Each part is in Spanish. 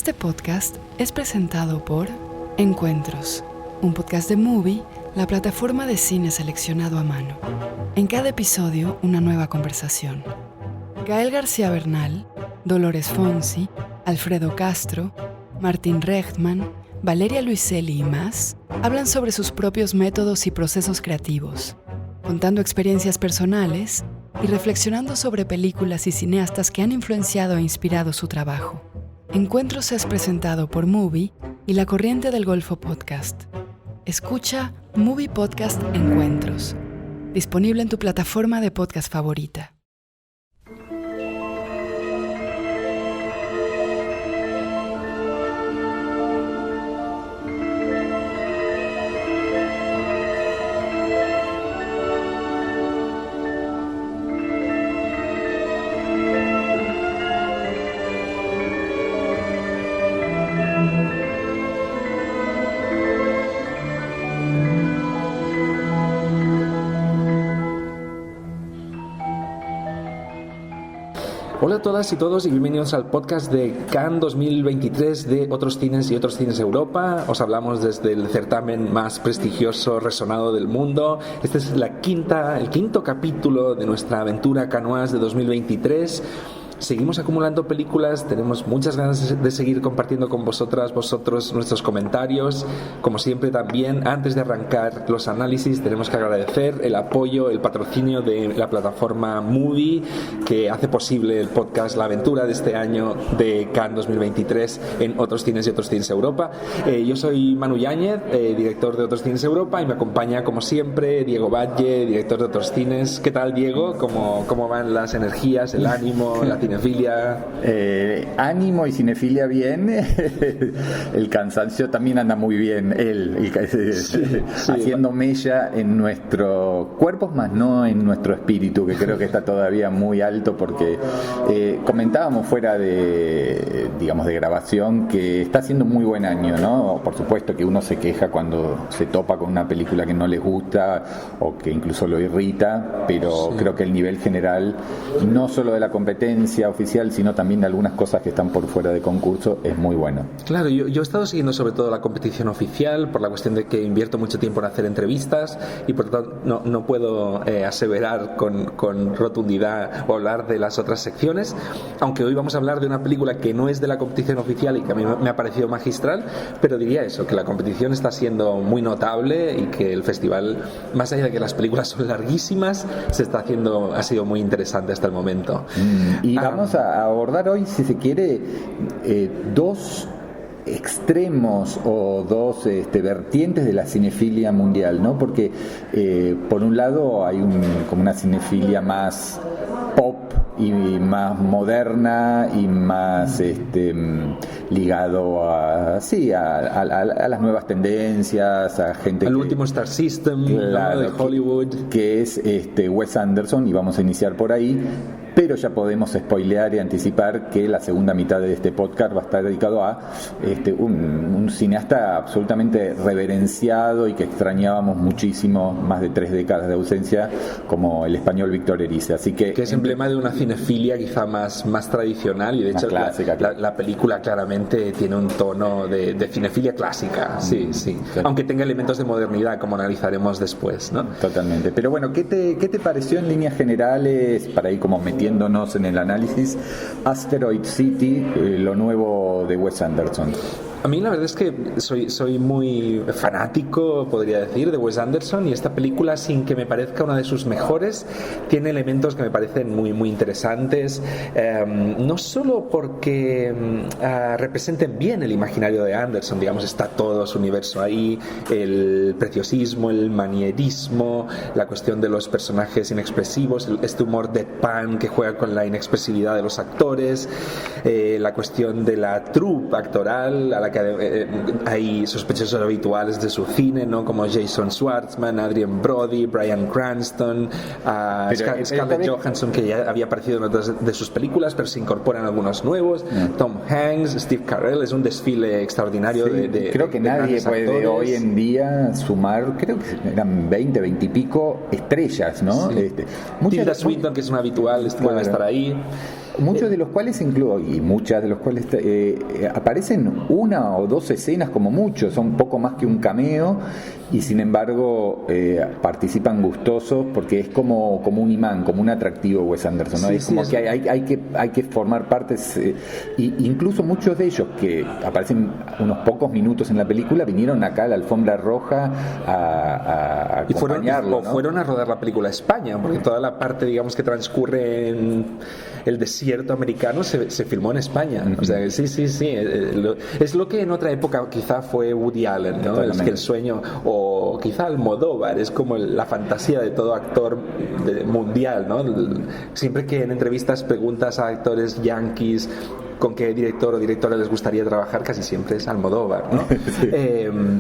Este podcast es presentado por Encuentros, un podcast de Movie, la plataforma de cine seleccionado a mano. En cada episodio, una nueva conversación. Gael García Bernal, Dolores Fonsi, Alfredo Castro, Martín Rechtman, Valeria Luiselli y más hablan sobre sus propios métodos y procesos creativos, contando experiencias personales y reflexionando sobre películas y cineastas que han influenciado e inspirado su trabajo. Encuentros es presentado por Movie y La Corriente del Golfo Podcast. Escucha Movie Podcast Encuentros, disponible en tu plataforma de podcast favorita. Hola a todas y todos y bienvenidos al podcast de Cannes 2023 de Otros Cines y Otros Cines Europa. Os hablamos desde el certamen más prestigioso, resonado del mundo. Este es el quinto capítulo de nuestra aventura canoise de 2023. Seguimos acumulando películas, tenemos muchas ganas de seguir compartiendo con vosotros nuestros comentarios. Como siempre también, antes de arrancar los análisis, tenemos que agradecer el apoyo, el patrocinio de la plataforma Movie, que hace posible el podcast, la aventura de este año de Cannes 2023 en Otros Cines y Otros Cines Europa. Yo soy Manu Yáñez, director de Otros Cines Europa, y me acompaña como siempre Diego Batlle, director de Otros Cines. ¿Qué tal, Diego? ¿Cómo van las energías, el ánimo, la cinefilia? Ánimo y cinefilia bien. El cansancio también anda muy bien. Haciendo mella en nuestros cuerpos, más no en nuestro espíritu, que creo que está todavía muy alto, porque comentábamos fuera de grabación que está siendo muy buen año, ¿no? Por supuesto que uno se queja cuando se topa con una película que no les gusta o que incluso lo irrita, pero creo que el nivel general, no solo de la competencia oficial, sino también de algunas cosas que están por fuera de concurso, es muy bueno. Claro, yo he estado siguiendo sobre todo la competición oficial por la cuestión de que invierto mucho tiempo en hacer entrevistas y por lo tanto no puedo aseverar con rotundidad o hablar de las otras secciones, aunque hoy vamos a hablar de una película que no es de la competición oficial y que a mí me ha parecido magistral, pero diría eso, que la competición está siendo muy notable y que el festival, más allá de que las películas son larguísimas, ha sido muy interesante hasta el momento. Y vamos a abordar hoy, si se quiere, dos extremos o dos vertientes de la cinefilia mundial, ¿no? Porque por un lado hay como una cinefilia más pop y más moderna y más ligado a las nuevas tendencias, a gente al último Star System, claro, de Hollywood, que es Wes Anderson, y vamos a iniciar por ahí. Pero ya podemos spoilear y anticipar que la segunda mitad de este podcast va a estar dedicado a un cineasta absolutamente reverenciado y que extrañábamos muchísimo, más de 3 décadas de ausencia, como el español Víctor Erice. Así que es emblema de una cinefilia quizá más tradicional, y de hecho la película claramente tiene un tono de cinefilia clásica, sí. Aunque tenga elementos de modernidad, como analizaremos después, ¿no? Totalmente. Pero bueno, ¿qué te pareció en líneas generales, para ir como metiéndonos en el análisis, Asteroid City, lo nuevo de Wes Anderson? A mí la verdad es que soy muy fanático, podría decir, de Wes Anderson, y esta película, sin que me parezca una de sus mejores, tiene elementos que me parecen muy, muy interesantes, no solo porque representen bien el imaginario de Anderson, digamos, está todo su universo ahí, el preciosismo, el manierismo, la cuestión de los personajes inexpresivos, este humor deadpan que juega con la inexpresividad de los actores, la cuestión de la troupe actoral, a la que hay sospechosos habituales de su cine, ¿no? Como Jason Schwartzman, Adrien Brody, Bryan Cranston, Scarlett Johansson, que ya había aparecido en otras de sus películas, pero se incorporan algunos nuevos, Tom Hanks, Steve Carell. Es un desfile extraordinario de creo que nadie puede actores. Hoy en día sumar, creo que eran 20 y pico estrellas, ¿no? Tilda Swinton, que es una habitual, puede estar ahí. Muchos de los cuales y muchas de los cuales aparecen una o dos escenas como mucho, son poco más que un cameo, y sin embargo participan gustosos porque es como un imán, como un atractivo Wes Anderson, ¿no? Es como que hay que formar partes, incluso muchos de ellos que aparecen unos pocos minutos en la película vinieron acá a la alfombra roja a acompañarlo, ¿no? Fueron a rodar la película a España, porque toda la parte, digamos, que transcurre en el desierto americano se filmó en España. O sea, sí. Es lo que en otra época quizá fue Woody Allen, ¿no? Es que el sueño, o quizá Almodóvar, es como la fantasía de todo actor mundial, ¿no? Siempre que en entrevistas preguntas a actores yankees con qué director o directora les gustaría trabajar, casi siempre es Almodóvar, ¿no? Sí.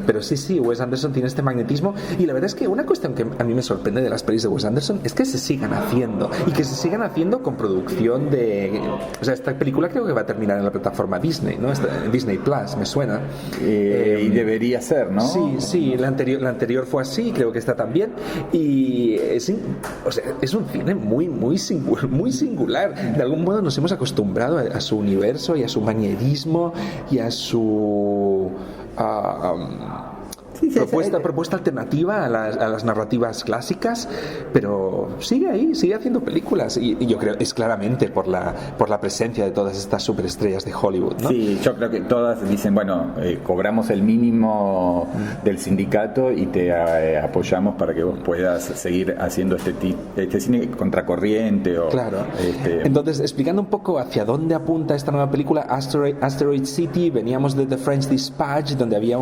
Pero sí, Wes Anderson tiene este magnetismo, y la verdad es que una cuestión que a mí me sorprende de las pelis de Wes Anderson es que se sigan haciendo, y que se sigan haciendo con producción de... O sea, esta película creo que va a terminar en la plataforma Disney, ¿no? Disney Plus, me suena. Y debería ser, ¿no? Sí, la anterior fue así, creo que esta también, y es un cine muy singular. De algún modo nos hemos acostumbrado a su universo y a su manierismo y a su propuesta alternativa a las narrativas clásicas, pero sigue ahí, sigue haciendo películas, y yo creo es claramente por la presencia de todas estas superestrellas de Hollywood, ¿no? Sí, yo creo que todas dicen, bueno, cobramos el mínimo del sindicato y te apoyamos para que vos puedas seguir haciendo este cine contracorriente. Claro. Entonces, explicando un poco hacia dónde apunta esta nueva película, Asteroid City, veníamos de The French Dispatch, donde había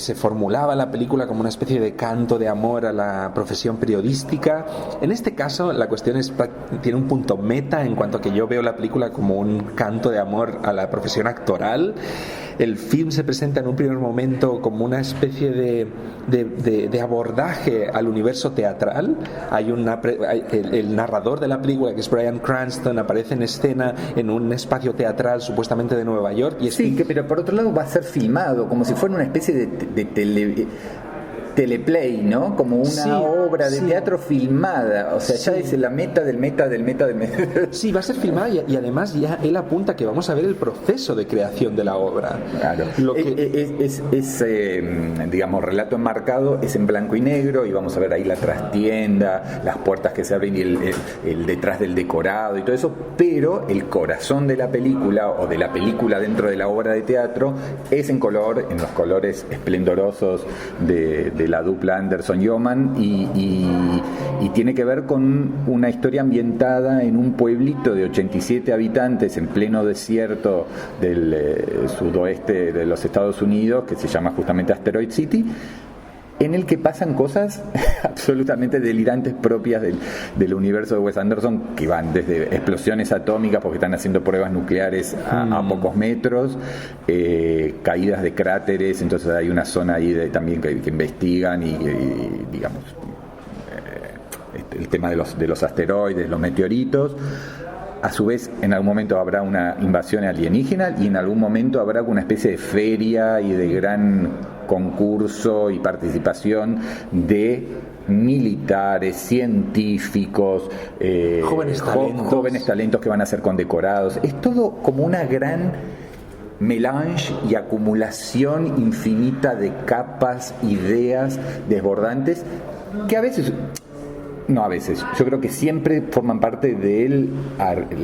se formulaba la película como una especie de canto de amor a la profesión periodística. En este caso la cuestión tiene un punto meta, en cuanto a que yo veo la película como un canto de amor a la profesión actoral. El film se presenta en un primer momento como una especie de abordaje al universo teatral. El narrador de la película, que es Bryan Cranston, aparece en escena en un espacio teatral supuestamente de Nueva York. Pero por otro lado va a ser filmado como si fuera una especie de teleplay, ¿no? Como una obra de teatro filmada. O sea, ya es la meta del meta. Sí, va a ser filmada, y además ya él apunta que vamos a ver el proceso de creación de la obra. Claro. Digamos, relato enmarcado, es en blanco y negro, y vamos a ver ahí la trastienda, las puertas que se abren y el detrás del decorado y todo eso, pero el corazón de la película, o de la película dentro de la obra de teatro, es en color, en los colores esplendorosos de la dupla Anderson-Yeoman, y tiene que ver con una historia ambientada en un pueblito de 87 habitantes en pleno desierto del sudoeste de los Estados Unidos, que se llama justamente Asteroid City, en el que pasan cosas absolutamente delirantes propias del universo de Wes Anderson, que van desde explosiones atómicas porque están haciendo pruebas nucleares a pocos metros, caídas de cráteres. Entonces hay una zona ahí también que investigan y digamos el tema de los asteroides, los meteoritos. A su vez, en algún momento habrá una invasión alienígena, y en algún momento habrá una especie de feria y de gran concurso y participación de militares, científicos, jóvenes talentos que van a ser condecorados. Es todo como una gran melange y acumulación infinita de capas, ideas desbordantes, que yo creo que siempre forman parte de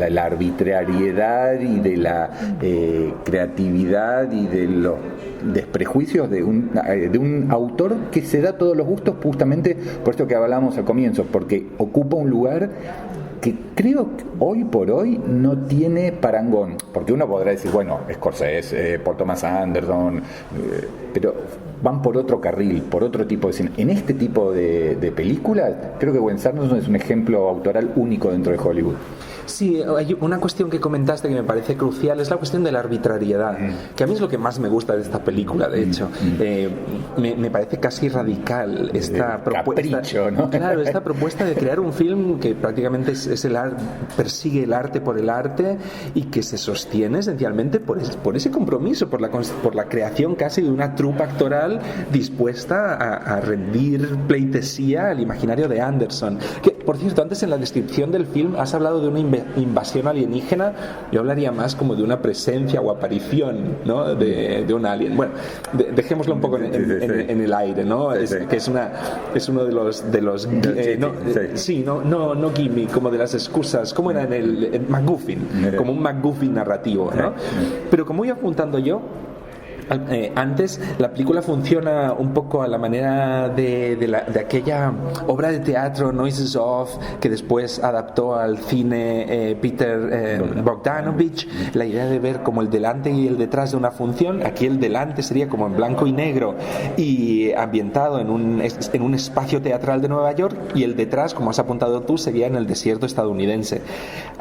la arbitrariedad y de la creatividad y de los desprejuicios de un autor que se da todos los gustos, justamente por esto que hablábamos al comienzo, porque ocupa un lugar que creo que hoy por hoy no tiene parangón, porque uno podrá decir, bueno, Scorsese, Paul Thomas Anderson, pero van por otro carril, por otro tipo de cine. En este tipo de películas, creo que Wes Anderson es un ejemplo autoral único dentro de Hollywood. Sí, hay una cuestión que comentaste que me parece crucial, es la cuestión de la arbitrariedad, que a mí es lo que más me gusta de esta película, de hecho. Me parece casi radical esta propuesta, ¿no? Claro, esta propuesta de crear un film que prácticamente persigue el arte por el arte, y que se sostiene esencialmente por ese compromiso, por la creación casi de una troupe actoral dispuesta a rendir pleitesía al imaginario de Anderson, que por por cierto, antes en la descripción del film has hablado de una invasión alienígena. Yo hablaría más como de una presencia o aparición, ¿no? de un alien. Bueno, dejémoslo un poco en el aire, ¿no? Que es uno de los no gimmick, como de las excusas, como era en MacGuffin, como un MacGuffin narrativo, ¿no? Pero como iba apuntando yo, antes la película funciona un poco a la manera de aquella obra de teatro Noises Off, que después adaptó al cine Peter Bogdanovich, la idea de ver como el delante y el detrás de una función. Aquí el delante sería como en blanco y negro y ambientado en un espacio teatral de Nueva York, y el detrás, como has apuntado tú, sería en el desierto estadounidense.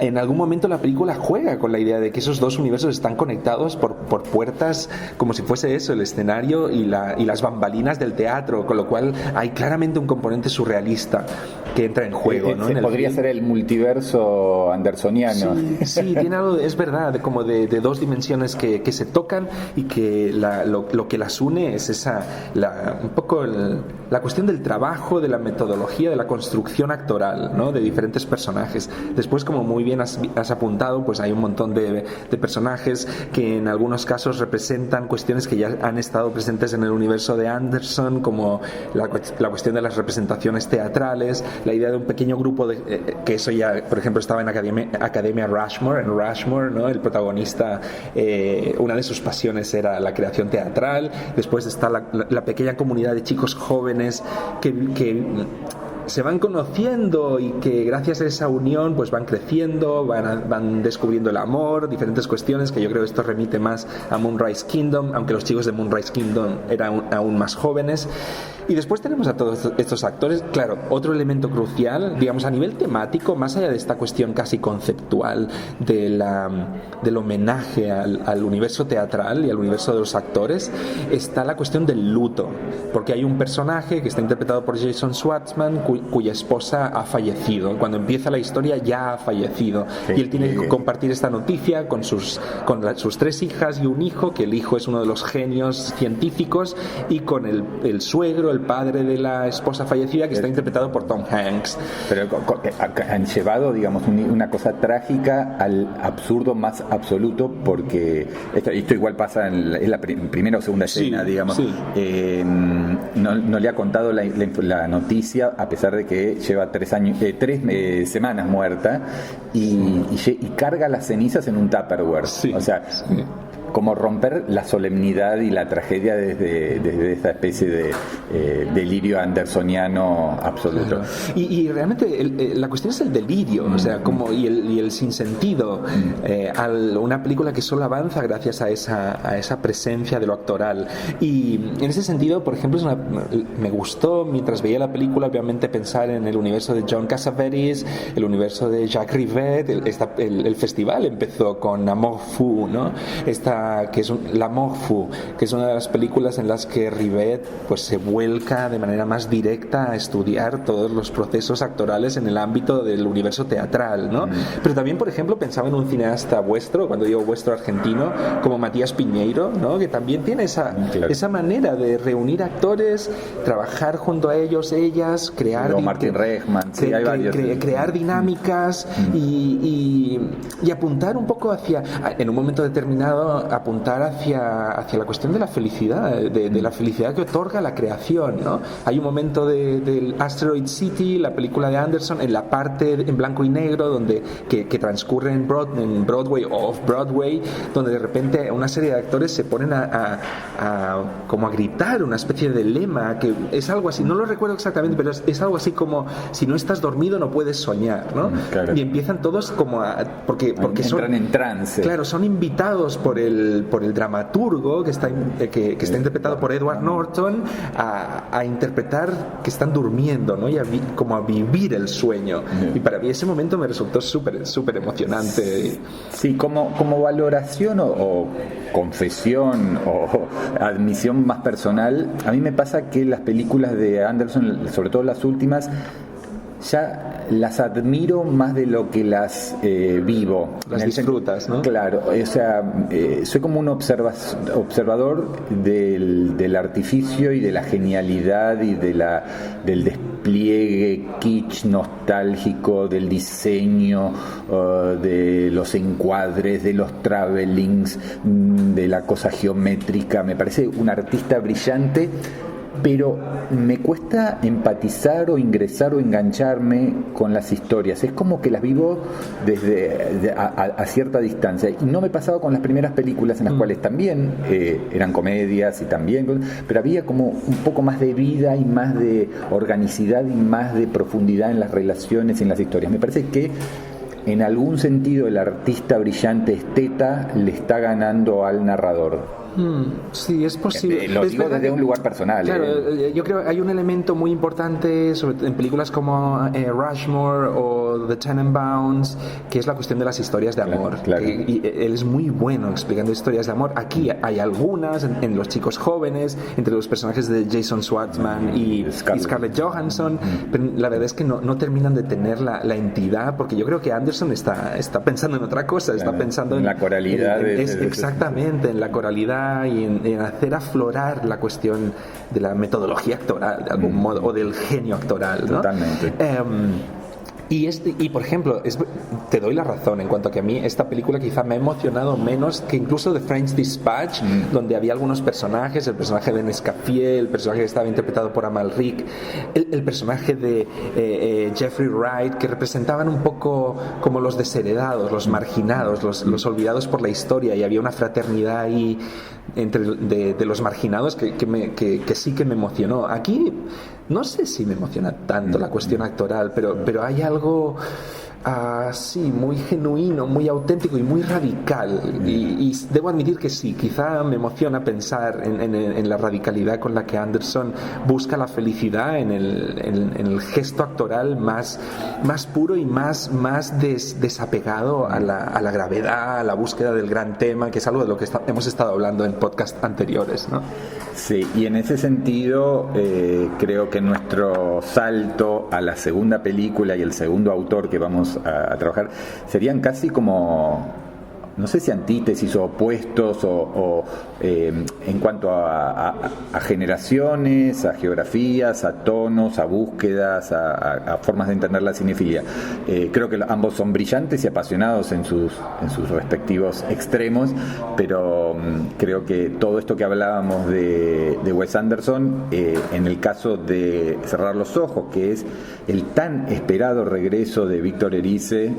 En algún momento la película juega con la idea de que esos dos universos están conectados por puertas, como si fuese eso, el escenario y las bambalinas del teatro, con lo cual hay claramente un componente surrealista que entra en juego, ¿no? Podría ser el multiverso andersoniano. Sí, tiene algo, es verdad, como de dos dimensiones que se tocan, y que lo que las une es un poco la cuestión del trabajo, de la metodología, de la construcción actoral, ¿no? De diferentes personajes. Después, como muy bien has apuntado, pues hay un montón de personajes que en algunos casos representan cuestiones que ya han estado presentes en el universo de Anderson, como la cuestión de las representaciones teatrales, la idea de un pequeño grupo que eso ya, por ejemplo, estaba en Academia Rushmore, ¿no? El protagonista, una de sus pasiones era la creación teatral. Después está la pequeña comunidad de chicos jóvenes que se van conociendo, y que gracias a esa unión pues van creciendo, van descubriendo el amor, diferentes cuestiones, que yo creo que esto remite más a Moonrise Kingdom, aunque los chicos de Moonrise Kingdom eran aún más jóvenes. Y después tenemos a todos estos actores. Claro, otro elemento crucial, digamos, a nivel temático, más allá de esta cuestión casi conceptual del homenaje al universo teatral y al universo de los actores, está la cuestión del luto, porque hay un personaje que está interpretado por Jason Schwartzman, cuya esposa ha fallecido. Cuando empieza la historia ya ha fallecido, y él tiene que compartir esta noticia con sus 3 hijas y un hijo, que el hijo es uno de los genios científicos, y con el suegro, el padre de la esposa fallecida, que está interpretado por Tom Hanks. Pero han llevado, digamos, una cosa trágica al absurdo más absoluto, porque esto igual pasa en la primera o segunda escena, digamos. Sí. No le ha contado la noticia, a pesar de que lleva 3 semanas muerta, y carga las cenizas en un Tupperware. Sí. O sea, como romper la solemnidad y la tragedia desde esa especie de delirio andersoniano absoluto. Claro. Y realmente la cuestión es el delirio, o sea, como y el sinsentido, una película que solo avanza gracias a esa presencia de lo actoral. Y en ese sentido, por ejemplo, me gustó mientras veía la película, obviamente, pensar en el universo de John Cassavetes, el universo de Jacques Rivette. El festival empezó con Amour Fou, ¿no? L'Amour Fou, que es una de las películas en las que Rivette pues se vuelca de manera más directa a estudiar todos los procesos actorales en el ámbito del universo teatral, ¿no? Pero también, por ejemplo, pensaba en un cineasta vuestro, cuando digo vuestro, argentino, como Matías Piñeiro, ¿no? Que también tiene esa manera de reunir actores, trabajar junto a ellos, ellas, crear Martin Regman, crear dinámicas y apuntar un poco en un momento determinado, apuntar hacia la cuestión de la felicidad, de la felicidad que otorga la creación, ¿no? Hay un momento del Asteroid City, la película de Anderson, en la parte en blanco y negro que transcurre en Broadway o off-Broadway, donde de repente una serie de actores se ponen como a gritar una especie de lema, que es algo así, no lo recuerdo exactamente, pero es algo así como: si no estás dormido no puedes soñar, ¿no? Claro. Y empiezan todos como porque entran en trance. Claro, son invitados por el dramaturgo que está interpretado por Edward Norton a interpretar que están durmiendo, ¿no? Y como a vivir el sueño. Y para mí ese momento me resultó súper emocionante. Sí, como valoración o confesión o admisión más personal, a mí me pasa que las películas de Anderson, sobre todo las últimas, ya las admiro más de lo que las vivo. Las disfrutas, ¿no? Claro, o sea, soy como un observador del artificio y de la genialidad y del despliegue kitsch nostálgico, del diseño, de los encuadres, de los travelings, de la cosa geométrica. Me parece un artista brillante, pero me cuesta empatizar o ingresar o engancharme con las historias. Es como que las vivo desde a cierta distancia. Y no me pasaba con las primeras películas, en las cuales también eran comedias y también, pero había como un poco más de vida y más de organicidad y más de profundidad en las relaciones y en las historias. Me parece que en algún sentido el artista brillante esteta le está ganando al narrador. Sí, es posible. Lo digo desde un lugar personal. Claro, yo creo que hay un elemento muy importante en películas como Rushmore o The Tenenbaums, que es la cuestión de las historias de amor. Claro. Y él es muy bueno explicando historias de amor. Aquí hay algunas en Los chicos jóvenes, entre los personajes de Jason Schwartzman y Scarlett Johansson, pero la verdad es que no terminan de tener la entidad, porque yo creo que Anderson está pensando en otra cosa, está pensando en la coralidad. Exactamente, en la coralidad y en hacer aflorar la cuestión de la metodología actoral de algún modo, o del genio actoral, ¿no? Totalmente. Y por ejemplo, te doy la razón en cuanto a que a mí esta película quizá me ha emocionado menos que incluso The French Dispatch, donde había algunos personajes, el personaje de Nescaffier, el personaje que estaba interpretado por Amalric, el personaje de Jeffrey Wright, que representaban un poco como los desheredados, los marginados, los olvidados por la historia, y había una fraternidad ahí de los marginados que sí que me emocionó. Aquí no sé si me emociona tanto la cuestión actoral, pero hay algo sí, muy genuino, muy auténtico y muy radical, y debo admitir que sí, quizá me emociona pensar en la radicalidad con la que Anderson busca la felicidad en el gesto actoral más puro y más desapegado a la gravedad, a la búsqueda del gran tema, que es algo de lo que hemos estado hablando en podcast anteriores, ¿no? Sí, y en ese sentido creo que nuestro salto a la segunda película y el segundo autor que vamos a trabajar serían casi como, no sé si antítesis o opuestos o en cuanto a generaciones, a geografías, a tonos, a búsquedas, a formas de entender la cinefilia. Creo que ambos son brillantes y apasionados en sus respectivos extremos, pero creo que todo esto que hablábamos de Wes Anderson, en el caso de Cerrar los ojos, que es el tan esperado regreso de Víctor Erice,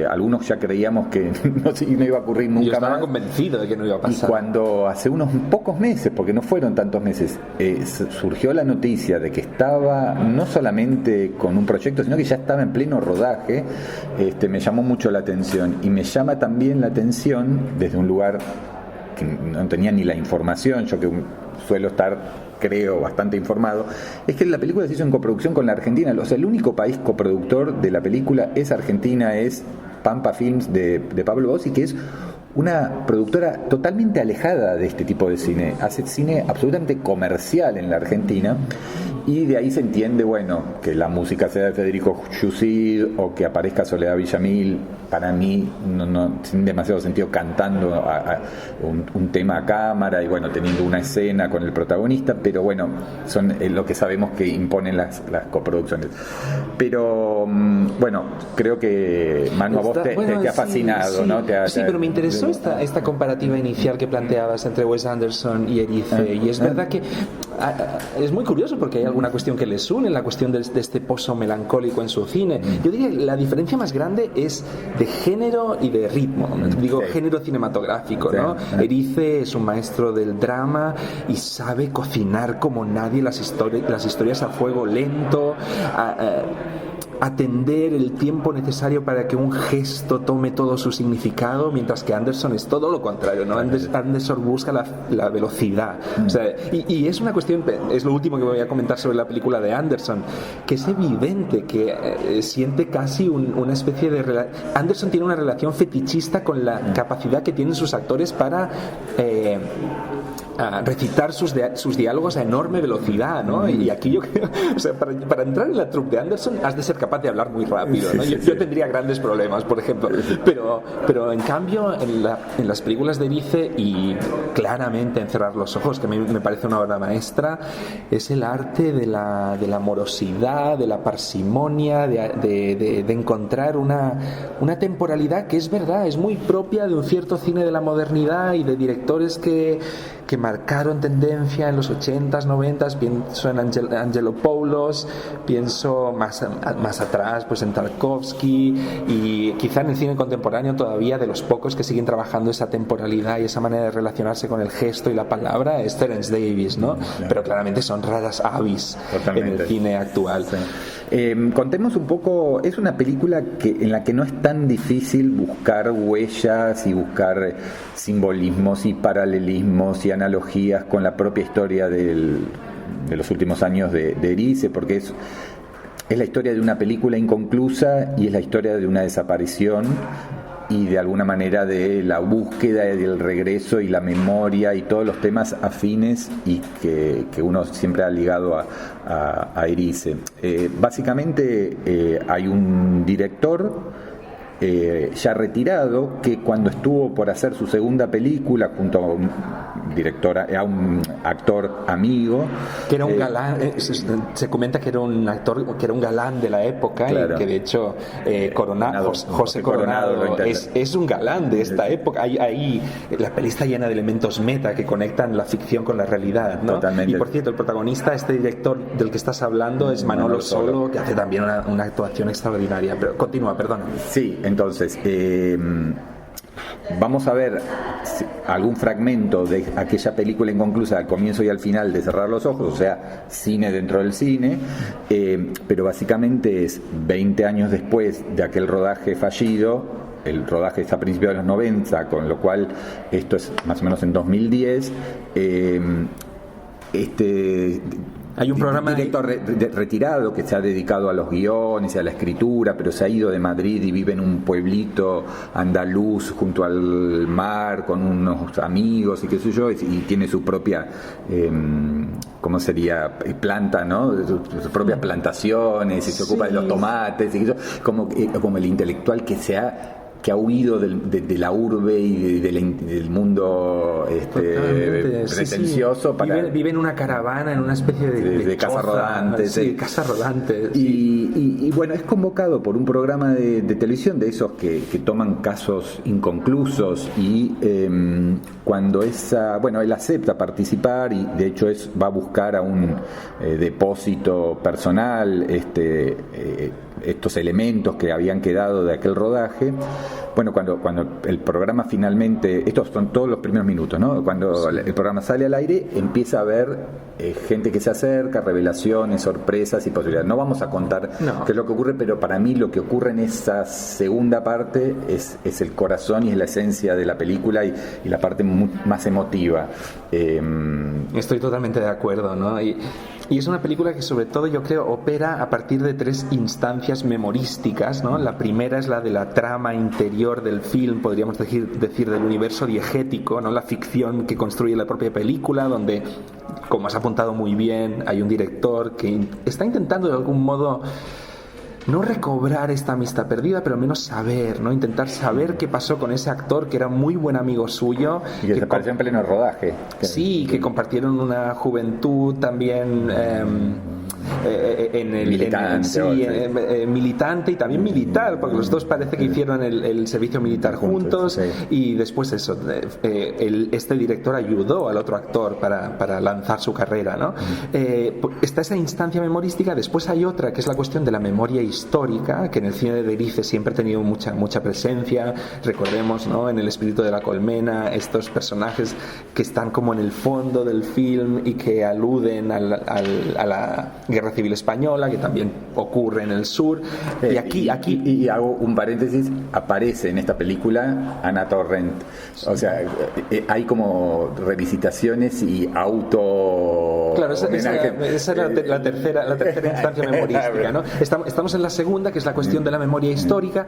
algunos ya creíamos que no iba a ocurrir nunca. Yo estaba más, convencido de que no iba a pasar. y cuando hace unos pocos meses, porque no fueron tantos meses, surgió la noticia de que estaba no solamente con un proyecto, sino que ya estaba en pleno rodaje, me llamó mucho la atención, y me llama también la atención desde un lugar que no tenía ni la información, yo que suelo estar, creo, bastante informado, es que la película se hizo en coproducción con la Argentina. O sea, el único país coproductor de la película es Argentina, es Pampa Films de Pablo Bossi, que es una productora totalmente alejada de este tipo de cine. Hace cine absolutamente comercial en la Argentina, y de ahí se entiende, bueno, que la música sea de Federico Yusid o que aparezca Soledad Villamil, para mí no sin demasiado sentido, cantando un tema a cámara y bueno, teniendo una escena con el protagonista, pero bueno, son lo que sabemos que imponen las coproducciones. Pero bueno, creo que Manu, a vos te ha fascinado, sí, ¿no? Sí, pero me interesó esta comparativa inicial que planteabas entre Wes Anderson y Erice, y es verdad que es muy curioso porque hay alguna cuestión que les une, la cuestión de este pozo melancólico en su cine. Yo diría que la diferencia más grande es de género y de ritmo, digo, género cinematográfico, ¿no? Erice es un maestro del drama y sabe cocinar como nadie las historias a fuego lento, atender el tiempo necesario para que un gesto tome todo su significado, mientras que Anderson es todo lo contrario, ¿no? Anderson busca la velocidad. O sea, y es una cuestión, es lo último que voy a comentar sobre la película de Anderson, que es evidente que siente casi una especie de Anderson tiene una relación fetichista con la capacidad que tienen sus actores para recitar sus diálogos a enorme velocidad, ¿no? Y aquí yo creo, o sea, para entrar en la troupe de Anderson has de ser capaz de hablar muy rápido, ¿no? Yo tendría grandes problemas, por ejemplo, pero en cambio en las películas de Erice, y claramente en Cerrar los ojos, que me parece una obra maestra, es el arte de la morosidad, de la parsimonia, de encontrar una temporalidad que es verdad, es muy propia de un cierto cine de la modernidad y de directores que marcaron tendencia en los 80s, 90s. Pienso en Angelopoulos, pienso más atrás pues en Tarkovsky, y quizá en el cine contemporáneo todavía de los pocos que siguen trabajando esa temporalidad y esa manera de relacionarse con el gesto y la palabra es Terence Davis, ¿no? Pero claramente son raras avis en el cine actual. Sí. Contemos un poco, es una película en la que no es tan difícil buscar huellas y buscar simbolismos y paralelismos y analogías con la propia historia de los últimos años de Erice, porque es la historia de una película inconclusa y es la historia de una desaparición y de alguna manera de la búsqueda y del regreso y la memoria y todos los temas afines y que uno siempre ha ligado a Erice. Básicamente hay un director ya retirado que cuando estuvo por hacer su segunda película junto a un actor amigo, que era un galán, se comenta que era un actor que era un galán de la época, claro, y que de hecho José Coronado es un galán de esta época. Ahí la peli está llena de elementos meta que conectan la ficción con la realidad, ¿no? Totalmente. Y por cierto, el protagonista, este director del que estás hablando, es Manolo Solo, que hace también una actuación extraordinaria. Pero continúa, perdona. Sí, entonces vamos a ver algún fragmento de aquella película inconclusa al comienzo y al final de Cerrar los ojos, o sea, cine dentro del cine, pero básicamente es 20 años después de aquel rodaje fallido. El rodaje está a principios de los 90, con lo cual esto es más o menos en 2010. Hay un programa director retirado que se ha dedicado a los guiones y a la escritura, pero se ha ido de Madrid y vive en un pueblito andaluz junto al mar con unos amigos y qué sé yo, y tiene su propia ¿cómo sería? Planta, ¿no? Sus propias plantaciones y se ocupa de los tomates y como el intelectual que ha huido de la urbe y del mundo pretencioso. Sí. Vive en una caravana, en una especie de casa rodante. Sí, casa rodante. Y bueno, es convocado por un programa de televisión de esos que toman casos inconclusos y cuando él acepta participar y de hecho va a buscar a un depósito personal estos elementos que habían quedado de aquel rodaje. Bueno, cuando el programa finalmente, estos son todos los primeros minutos, ¿no? Cuando el programa sale al aire, empieza a haber gente que se acerca, revelaciones, sorpresas y posibilidades. No vamos a contar qué es lo que ocurre, pero para mí lo que ocurre en esa segunda parte es el corazón y es la esencia de la película y la parte más emotiva. Estoy totalmente de acuerdo, ¿no? Y es una película que sobre todo yo creo opera a partir de 3 instancias memorísticas, ¿no? La primera es la de la trama interior del film, podríamos decir del universo diegético, ¿no? La ficción que construye la propia película, donde, como has apuntado muy bien, hay un director que está intentando de algún modo no recobrar esta amistad perdida, pero al menos saber, ¿no? Intentar saber qué pasó con ese actor que era muy buen amigo suyo. Y que desapareció en pleno rodaje. Sí, que compartieron una juventud también militante y también militar, porque los dos parece que hicieron el servicio militar juntos, y después eso, este director ayudó al otro actor para lanzar su carrera, ¿no? Está esa instancia memorística. Después hay otra que es la cuestión de la memoria histórica, que en el cine de Erice siempre ha tenido mucha presencia. Recordemos, ¿no?, en El espíritu de la colmena, estos personajes que están como en el fondo del film y que aluden a la Guerra Civil Española, que también ocurre en el sur. Y aquí y hago un paréntesis, aparece en esta película Ana Torrent. O sea, hay como revisitaciones y auto... Claro, esa es la tercera instancia memorística, ¿no? Estamos en la segunda, que es la cuestión de la memoria histórica,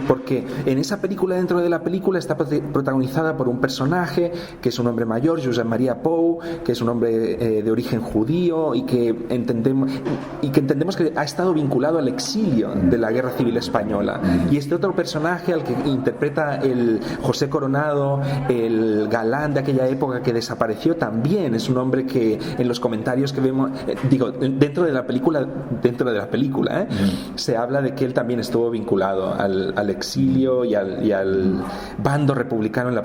porque en esa película, dentro de la película, está protagonizada por un personaje que es un hombre mayor, Josep Maria Pou, que es un hombre de origen judío y que entendemos que ha estado vinculado al exilio de la Guerra Civil Española. Y este otro personaje, al que interpreta el José Coronado, el galán de aquella época que desapareció, también es un hombre que en los comentarios que vemos, dentro de la película, se habla de que él también estuvo vinculado al exilio y al bando republicano en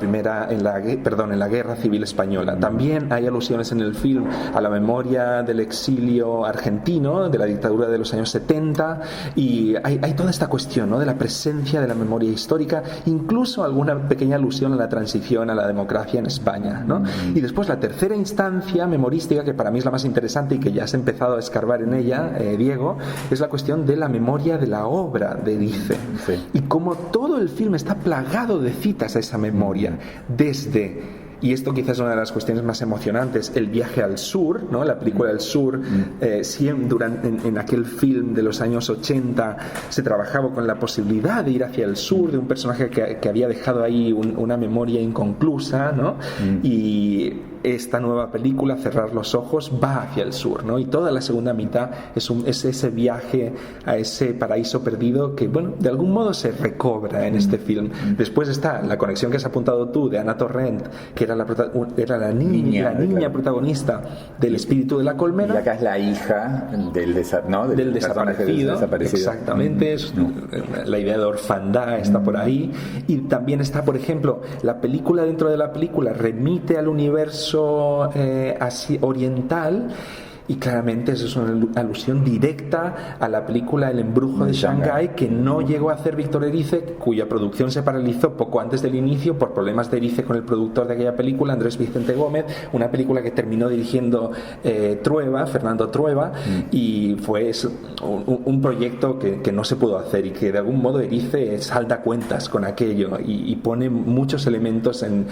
la Guerra Civil Española. También hay alusiones en el film a la memoria del exilio argentino, de la dictadura de los años 70, y hay toda esta cuestión, ¿no?, de la presencia de la memoria histórica, incluso alguna pequeña alusión a la transición a la democracia en España, ¿no? Y después la tercera instancia memorística, que para mí es la más interesante y que ya has empezado a escarbar en ella, Diego, es la cuestión de la memoria de la obra de Erice. Sí. Y como todo el film está plagado de citas a esa memoria, desde... Y esto quizás es una de las cuestiones más emocionantes, el viaje al sur, ¿no? La película del sur, en aquel film de los años 80 se trabajaba con la posibilidad de ir hacia el sur, de un personaje que había dejado ahí una memoria inconclusa, ¿no? Y esta nueva película, Cerrar los ojos, va hacia el sur, ¿no? Y toda la segunda mitad es ese viaje a ese paraíso perdido que, bueno, de algún modo se recobra en este film. Después está la conexión que has apuntado tú de Ana Torrent, que era la niña protagonista del Espíritu de la colmena. Y acá es la hija del desaparecido. Exactamente. La idea de orfandad está por ahí. Y también está, por ejemplo, la película dentro de la película remite al universo así oriental, y claramente eso es una alusión directa a la película El embrujo de Shanghái, que no llegó a hacer Víctor Erice, cuya producción se paralizó poco antes del inicio por problemas de Erice con el productor de aquella película, Andrés Vicente Gómez, una película que terminó dirigiendo Fernando Trueba, y fue un proyecto que no se pudo hacer, y que de algún modo Erice salda cuentas con aquello y pone muchos elementos en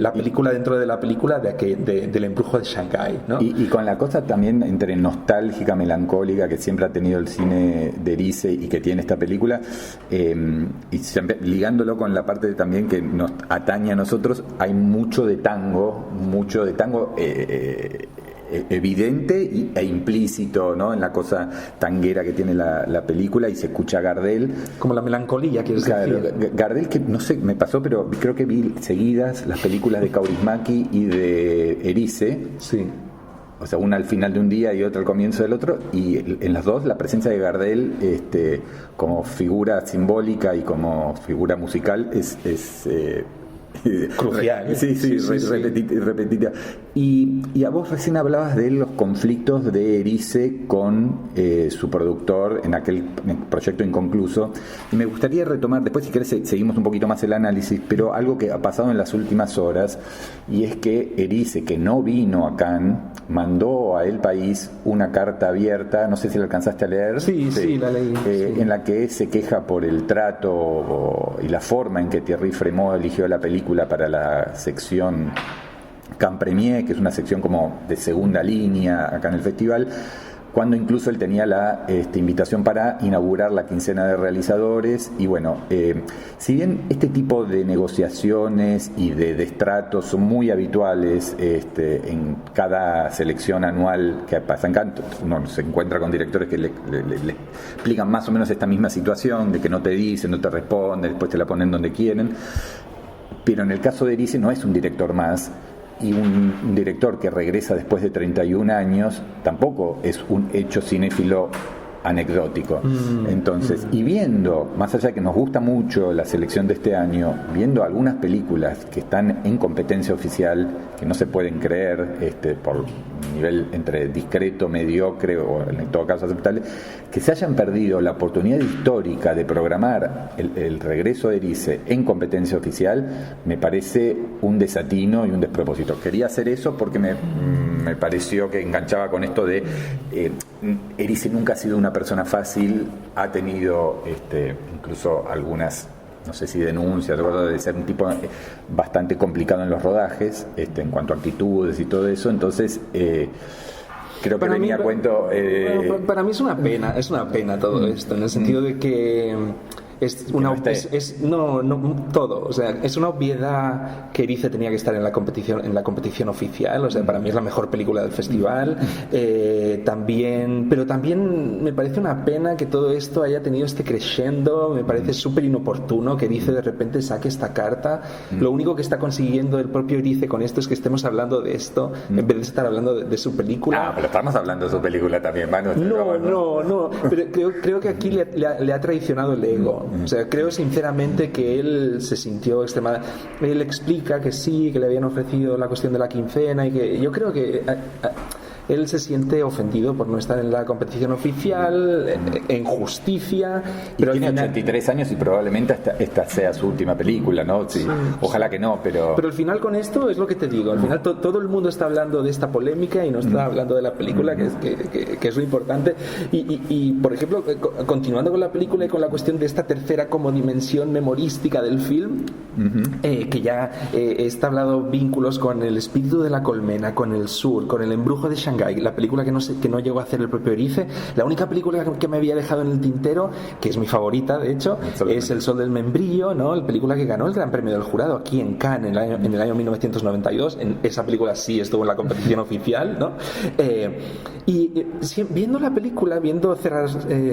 la película, dentro de la película del embrujo de Shanghái, ¿no? Y con la cosa también entre nostálgica, melancólica que siempre ha tenido el cine de Erice y que tiene esta película, y siempre, ligándolo con la parte también que nos atañe a nosotros, hay mucho de tango evidente e implícito, ¿no?, en la cosa tanguera que tiene la película, y se escucha a Gardel. Como la melancolía, quieres decir. Gardel, que no sé, me pasó, pero creo que vi seguidas las películas de Kaurismäki y de Erice. Sí. O sea, una al final de un día y otra al comienzo del otro, y en las dos la presencia de Gardel como figura simbólica y como figura musical es crucial. Repetitiva. Y a vos recién hablabas de los conflictos de Erice con su productor en aquel proyecto inconcluso, y me gustaría retomar después, si querés seguimos un poquito más el análisis, pero algo que ha pasado en las últimas horas, y es que Erice, que no vino a Cannes, mandó a El País una carta abierta, no sé si la alcanzaste a leer. Sí, la leí. En la que se queja por el trato y la forma en que Thierry Frémaux eligió la película para la sección Cannes Premier, que es una sección como de segunda línea acá en el festival, cuando incluso él tenía la invitación para inaugurar la quincena de realizadores. Y bueno, si bien este tipo de negociaciones y de destratos son muy habituales en cada selección anual que pasa en Cannes, uno se encuentra con directores que le explican más o menos esta misma situación, de que no te dicen, no te responden, después te la ponen donde quieren. Pero en el caso de Erice no es un director más, y un director que regresa después de 31 años tampoco es un hecho cinéfilo anecdótico. Entonces, y viendo, más allá de que nos gusta mucho la selección de este año, viendo algunas películas que están en competencia oficial, que no se pueden creer, por nivel entre discreto, mediocre o en todo caso aceptable, que se hayan perdido la oportunidad histórica de programar el regreso de Erice en competencia oficial, me parece un desatino y un despropósito. Quería hacer eso porque me me pareció que enganchaba con esto de Erice nunca ha sido una persona fácil, ha tenido incluso algunas, no sé si denuncias, recuerdo de ser un tipo bastante complicado en los rodajes, en cuanto a actitudes y todo eso, entonces creo que venía a cuento. Para mí es una pena todo esto, en el sentido de que todo, o sea, es una obviedad que Erice tenía que estar en la competición oficial, o sea, para mí es la mejor película del festival, pero también me parece una pena que todo esto haya tenido este crescendo, me parece súper inoportuno que Erice de repente saque esta carta. Lo único que está consiguiendo el propio Erice con esto es que estemos hablando de esto en vez de estar hablando de su película. Pero estamos hablando de su película también, Manu. No, pero creo que aquí le ha traicionado el ego. O sea, creo sinceramente que él se sintió extremadamente... Él explica que sí, que le habían ofrecido la cuestión de la quincena y que yo creo que... él se siente ofendido por no estar en la competición oficial, en justicia. Pero tiene 83 años y probablemente esta sea su última película, ¿no? Sí. Ojalá que no, pero... Pero al final con esto es lo que te digo, al final todo el mundo está hablando de esta polémica y no está hablando de la película, que es lo importante. Y, por ejemplo, continuando con la película y con la cuestión de esta tercera como dimensión memorística del film, que ya está hablado vínculos con El espíritu de la colmena, con El sur, con El embrujo de Shanghái, la película que no llegó a hacer el propio Erice. La única película que me había dejado en el tintero, que es mi favorita de hecho, es El sol del membrillo, ¿no? La película que ganó el Gran Premio del Jurado aquí en Cannes en el año 1992. Esa película sí estuvo en la competición oficial, ¿no? Viendo la película, viendo Cerrar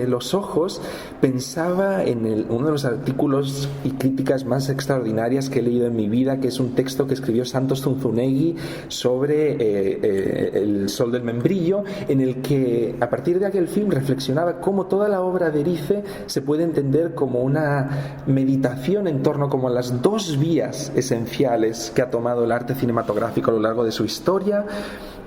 los ojos, pensaba en uno de los artículos y críticas más extraordinarias que he leído en mi vida, que es un texto que escribió Santos Zunzunegui sobre El sol del membrillo, en el que a partir de aquel film reflexionaba cómo toda la obra de Erice se puede entender como una meditación en torno como a las dos vías esenciales que ha tomado el arte cinematográfico a lo largo de su historia.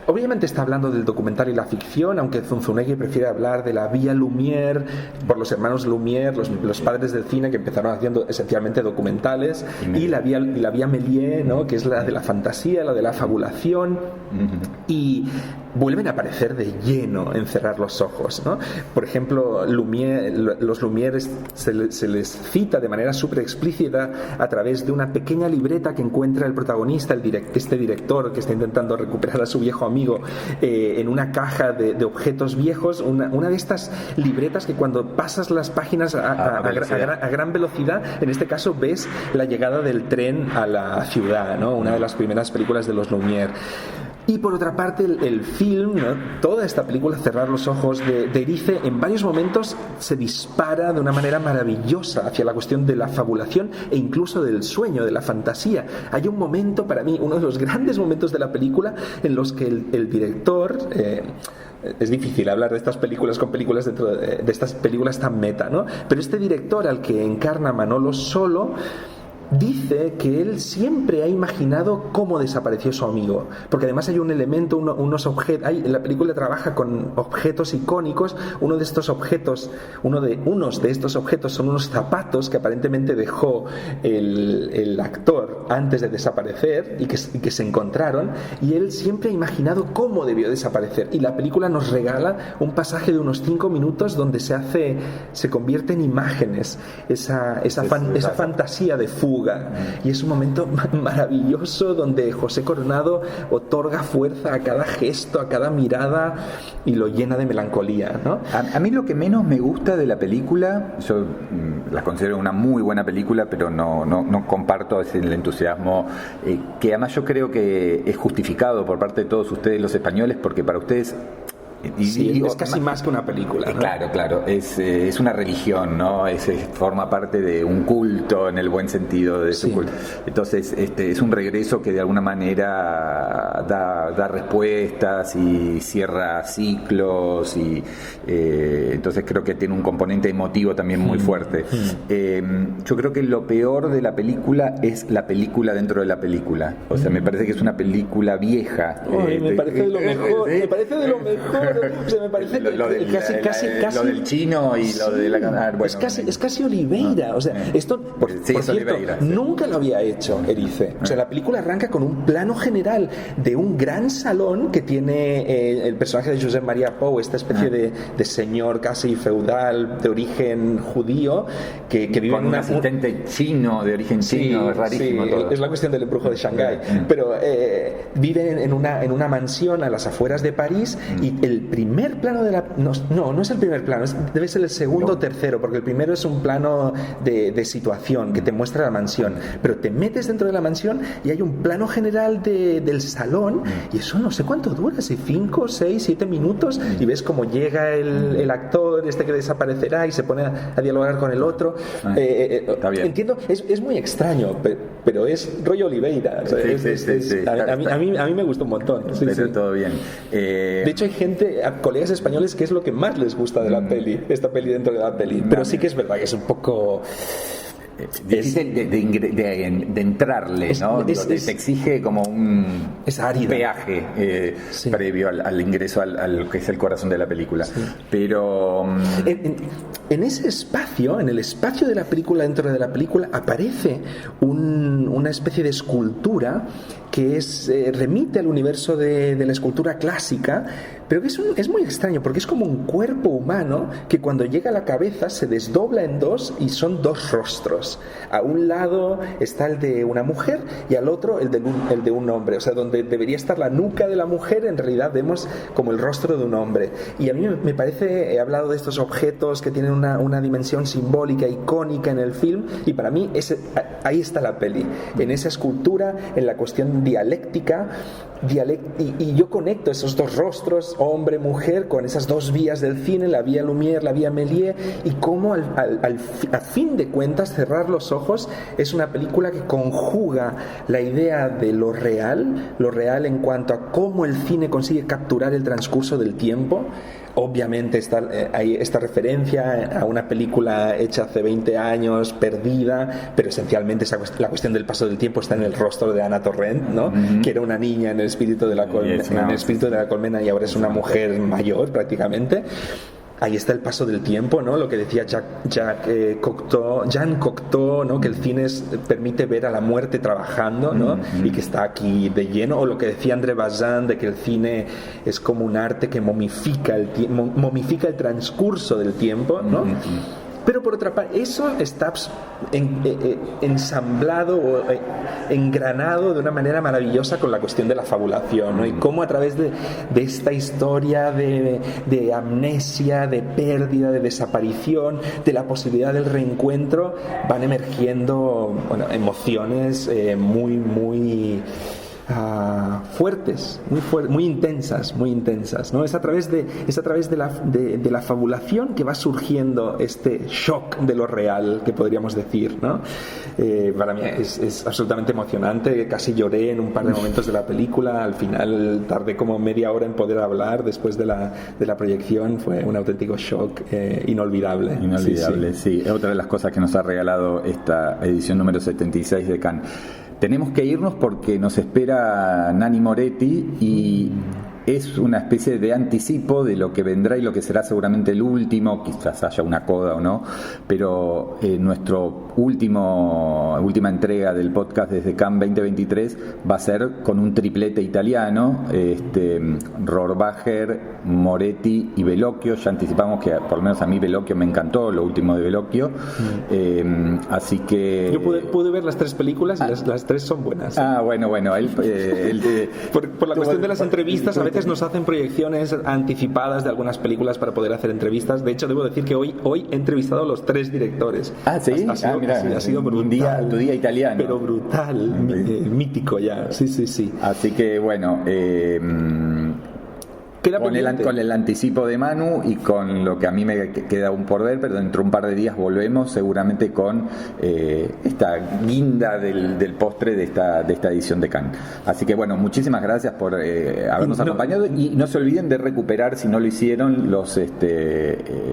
Obviamente está hablando del documental y la ficción, aunque Zunzunegui prefiere hablar de la vía Lumière, por los hermanos Lumière, los padres del cine que empezaron haciendo esencialmente documentales, y la vía Méliès, ¿no? Que es la de la fantasía, la de la fabulación, y vuelven a aparecer de lleno en Cerrar los ojos, ¿no? Por ejemplo, los Lumière se les cita de manera súper explícita a través de una pequeña libreta que encuentra el protagonista, este director que está intentando recuperar a su viejo amigo en una caja de objetos viejos, una de estas libretas que cuando pasas las páginas a gran velocidad, en este caso ves la llegada del tren a la ciudad, ¿no? Una de las primeras películas de los Lumière. Y por otra parte el film, ¿no? Toda esta película, Cerrar los ojos de Erice, en varios momentos se dispara de una manera maravillosa hacia la cuestión de la fabulación e incluso del sueño, de la fantasía. Hay un momento, para mí, uno de los grandes momentos de la película en los que el director... es difícil hablar de estas películas con películas dentro de estas películas tan meta, ¿no? Pero este director al que encarna Manolo Solo dice que él siempre ha imaginado cómo desapareció su amigo, porque además hay un elemento, unos objetos, en la película trabaja con objetos icónicos. Unos de estos objetos son unos zapatos que aparentemente dejó el actor antes de desaparecer y que se encontraron, y él siempre ha imaginado cómo debió desaparecer, y la película nos regala un pasaje de unos 5 minutos donde se convierte en imágenes esa fantasía de fuga. Y es un momento maravilloso donde José Coronado otorga fuerza a cada gesto, a cada mirada, y lo llena de melancolía, ¿no? A mí lo que menos me gusta de la película, yo la considero una muy buena película, pero no comparto el entusiasmo, que además yo creo que es justificado por parte de todos ustedes los españoles, porque para ustedes... es casi más que una película, ¿no? Claro, es una religión, ¿no? Forma parte de un culto en el buen sentido de su culto. Entonces es un regreso que de alguna manera da respuestas y cierra ciclos, y entonces creo que tiene un componente emotivo también muy fuerte. Yo creo que lo peor de la película es la película dentro de la película. O sea, me parece que es una película vieja. Me parece de lo mejor. Me parece de lo mejor. O sea, me parece que lo del chino y lo de la... Bueno, es casi Oliveira. O sea, esto, por cierto, Oliveira, nunca lo había hecho Erice. O sea, la película arranca con un plano general de un gran salón que tiene el personaje de Josep Maria Pou, esta especie de señor casi feudal de origen judío que vive con en un asistente chino de origen chino, es rarísimo todo. Es la cuestión del embrujo de Shanghái. Pero vive en una mansión a las afueras de París y el primer plano de la... No es el primer plano, debe ser el segundo o tercero, porque el primero es un plano de situación que te muestra la mansión, pero te metes dentro de la mansión y hay un plano general del salón y eso no sé cuánto dura, si 5, 6, 7 minutos y ves cómo llega el actor que desaparecerá y se pone a dialogar con el otro. Está bien. Entiendo, es muy extraño, pero es rollo Oliveira. O sea, a mí me gusta un montón. Pero todo bien. De hecho, hay colegas españoles, que es lo que más les gusta de la peli, esta peli dentro de la peli. Pero sí que es verdad que es un poco... difícil de entrarle, ¿no? Te exige como un peaje previo al ingreso al que es el corazón de la película. Sí. Pero en ese espacio, en el espacio de la película, dentro de la película, aparece una especie de escultura que remite al universo de la escultura clásica, pero que es muy extraño porque es como un cuerpo humano que cuando llega a la cabeza se desdobla en dos y son dos rostros. A un lado está el de una mujer y al otro el de un hombre. O sea, donde debería estar la nuca de la mujer, en realidad vemos como el rostro de un hombre. Y a mí me parece, he hablado de estos objetos que tienen una dimensión simbólica, icónica en el film, y para mí ahí está la peli, en esa escultura, en la cuestión dialéctica, y yo conecto esos dos rostros, hombre, mujer, con esas dos vías del cine, la vía Lumière, la vía Méliès, y cómo a fin de cuentas cerrar los ojos es una película que conjuga la idea de lo real en cuanto a cómo el cine consigue capturar el transcurso del tiempo. Obviamente hay esta referencia a una película hecha hace 20 años, perdida, pero esencialmente la cuestión del paso del tiempo está en el rostro de Anna Torrent, ¿no? Que era una niña en el espíritu de la colmena y ahora es una mujer mayor prácticamente. Ahí está el paso del tiempo, ¿no? Lo que decía Jean Cocteau, ¿no? Que el cine permite ver a la muerte trabajando, ¿no? Y que está aquí de lleno. O lo que decía André Bazin, de que el cine es como un arte que momifica el transcurso del tiempo, ¿no? Pero por otra parte, eso está ensamblado o engranado de una manera maravillosa con la cuestión de la fabulación, ¿no? Y cómo a través de esta historia de amnesia, de pérdida, de desaparición, de la posibilidad del reencuentro, van emergiendo emociones muy fuertes, muy intensas, ¿no? Es a través de la fabulación que va surgiendo este shock de lo real, que podríamos decir, ¿no? Para mí es absolutamente emocionante. Casi lloré en un par de momentos de la película. Al final tardé como media hora en poder hablar después de la proyección. Fue un auténtico shock inolvidable. Sí. Otra de las cosas que nos ha regalado esta edición número 76 de Cannes. Tenemos que irnos porque nos espera Nanni Moretti y es una especie de anticipo de lo que vendrá y lo que será seguramente el último, quizás haya una coda o no, pero nuestro última entrega del podcast desde Cannes 2023 va a ser con un triplete italiano, Rohrbacher, Moretti y Bellocchio. Ya anticipamos que por lo menos a mí Bellocchio me encantó, lo último de Bellocchio, así que... Yo pude ver las tres películas y las tres son buenas. Bueno, por la cuestión de las entrevistas, a veces nos hacen proyecciones anticipadas de algunas películas para poder hacer entrevistas. De hecho, debo decir que hoy he entrevistado a los tres directores. ¿Sí? Ha sido brutal. Tu día italiano. Pero brutal, mítico ya. Sí. Así que bueno, con el anticipo de Manu y con lo que a mí me queda aún por ver, pero dentro de un par de días volvemos seguramente con esta guinda del postre de esta edición de Cannes. Así que bueno, muchísimas gracias por habernos acompañado y no se olviden de recuperar, si no lo hicieron, los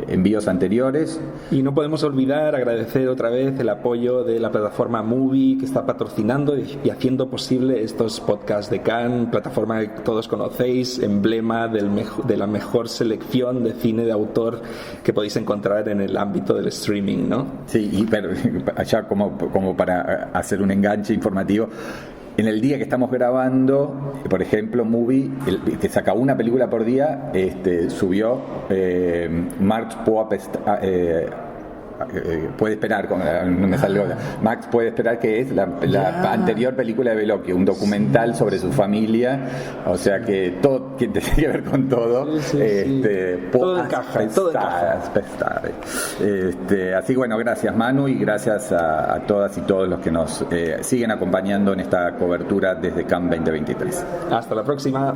envíos anteriores. Y no podemos olvidar agradecer otra vez el apoyo de la plataforma Movie, que está patrocinando y haciendo posible estos podcasts de Cannes, plataforma que todos conocéis, emblema de de la mejor selección de cine de autor que podéis encontrar en el ámbito del streaming, ¿no? Sí, pero allá como para hacer un enganche informativo, en el día que estamos grabando, por ejemplo, Movie, que saca una película por día, subió Marx puede esperar, no me salió. Max puede esperar, que es la anterior película de Bellocchio, un documental sobre su familia, o sea que todo tiene que ver con todo. Todo encaja, todo encaja. Así que bueno, gracias Manu, y gracias a todas y todos los que nos siguen acompañando en esta cobertura desde Cannes 2023. Hasta la próxima.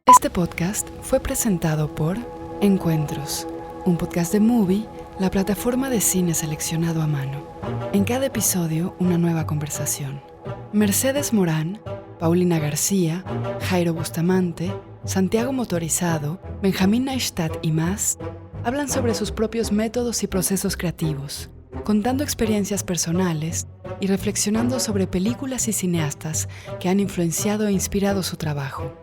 Este podcast fue presentado por Encuentros, un podcast de Movie, la plataforma de cine seleccionado a mano. En cada episodio, una nueva conversación. Mercedes Morán, Paulina García, Jairo Bustamante, Santiago Motorizado, Benjamín Neistat y más hablan sobre sus propios métodos y procesos creativos, contando experiencias personales y reflexionando sobre películas y cineastas que han influenciado e inspirado su trabajo.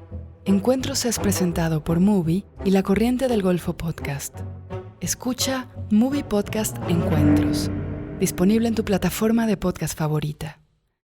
Encuentros es presentado por Movie y La Corriente del Golfo Podcast. Escucha Movie Podcast Encuentros, disponible en tu plataforma de podcast favorita.